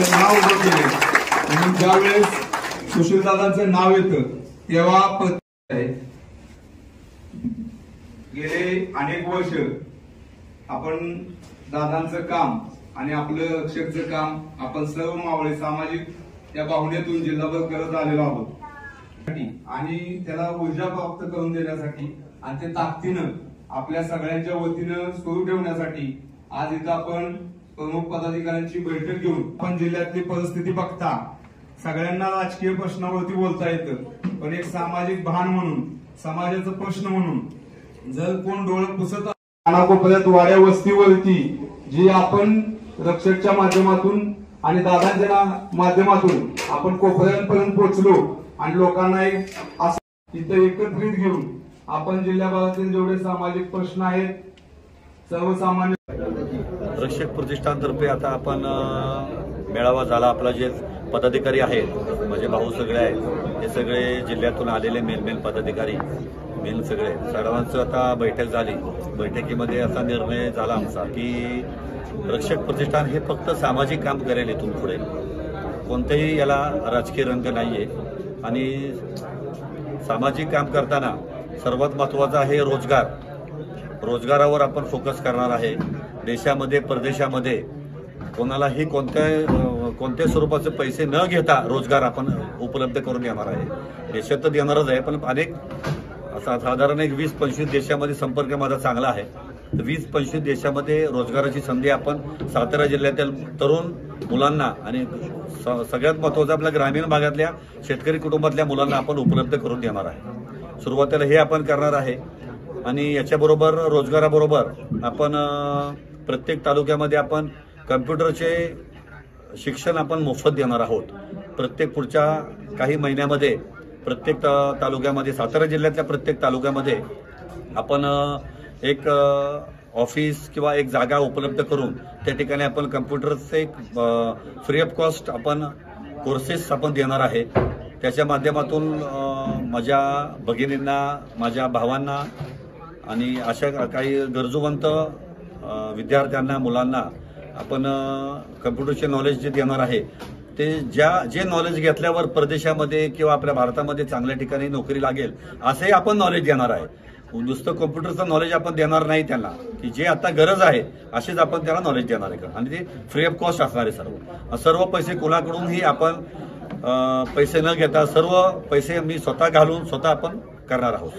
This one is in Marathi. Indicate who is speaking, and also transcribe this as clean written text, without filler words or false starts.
Speaker 1: आपलं नाव उभं केले आणि ज्यावेळेस सुशीलदादांचं नाव येतं तेव्हा गेले अनेक वर्ष आपण दादांचं काम आणि आपलं रक्षकचं काम आपण सर्व मावळे सामाजिक त्या बाहुल्यातून जिल्हाभर करत आलेलो आहोत आणि त्याला ऊर्जा प्राप्त करून देण्यासाठी आणि ते ताकदीनं आपल्या सगळ्यांच्या वतीनं सुरू ठेवण्यासाठी आज इथं आपण प्रमुख पदाधिकाऱ्यांची बैठक घेऊन आपण जिल्ह्यातली परिस्थिती बघता सगळ्यांना राजकीय प्रश्नावरती बोलता येतं, पण एक सामाजिक भान म्हणून समाजाचा प्रश्न म्हणून जर कोण डोळे पुसत कानाकोपऱ्यात वाड्या वस्तीवरती जी आपण रक्षकच्या माध्यमातून आणि दादांच्या माध्यमातून आपण कोपऱ्यांपर्यंत पोहोचलो आणि लोकांना एक असं इथं एकत्रित घेऊन आपण जिल्ह्याभरातील जेवढे सामाजिक प्रश्न आहेत सर्वसामान्य
Speaker 2: रक्षक प्रतिष्ठानतर्फे आता आपण मेळावा झाला। आपला जे पदाधिकारी आहेत म्हणजे भाऊ सगळे आहेत हे सगळे जिल्ह्यातून आलेले मेन पदाधिकारी मेन सगळे सर्वांचं आता बैठक झाली। बैठकीमध्ये असा निर्णय झाला आमचा की रक्षक प्रतिष्ठान हे फक्त सामाजिक काम करेल, इथून पुढे कोणतेही याला राजकीय रंग नाहीये आणि सामाजिक काम करताना सर्वात महत्त्वाचं आहे रोजगारावर आपण फोकस करणार आहे। देशामध्ये परदेशामध्ये कोणालाही कोणत्या स्वरूपाचे पैसे न घेता रोजगार आपण उपलब्ध करून देणार आहे। देशात तर देणारच आहे, पण अनेक साधारण एक 20-25 देशामध्ये संपर्क माझा चांगला आहे। 20-25 देशामध्ये रोजगाराची संधी आपण सातारा जिल्ह्यातील तरुण मुलांना आणि सगळ्यात महत्त्वाचं आपल्या ग्रामीण भागातल्या शेतकरी कुटुंबातल्या मुलांना आपण उपलब्ध करून देणार आहे। सुरुवातीला हे आपण करणार आहे आणि याच्याबरोबर रोजगाराबरोबर आपण प्रत्येक तालुक्यामध्ये आपण कम्प्युटरचे शिक्षण आपण मोफत देणार आहोत। प्रत्येक पुढच्या काही महिन्यामध्ये प्रत्येक तालुक्यामध्ये सातारा जिल्ह्यातल्या प्रत्येक तालुक्यामध्ये आपण एक ऑफिस किंवा एक जागा उपलब्ध करून त्या ठिकाणी आपण कम्प्युटरचे फ्री ऑफ कॉस्ट आपण कोर्सेस आपण देणार आहे। त्याच्या माध्यमातून माझ्या भगिनींना माझ्या भावांना आणि अशा काही गरजूवंत विद्यार्थ्यांना मुलांना आपण कम्प्युटरचे नॉलेज जे देणार आहे ते जे नॉलेज घेतल्यावर परदेशामध्ये किंवा आपल्या भारतामध्ये चांगल्या ठिकाणी नोकरी लागेल असे आपण नॉलेज देणार आहे। नुसतं कम्प्युटरचं नॉलेज आपण देणार नाही त्यांना, की जे आता गरज आहे असेच आपण त्याला नॉलेज देणार आहे आणि ते फ्री ऑफ कॉस्ट असणार आहे। सर्व पैसे कोणाकडूनही आपण पैसे न घेता सर्व पैसे मी स्वतः घालून स्वतः आपण करणार आहोत।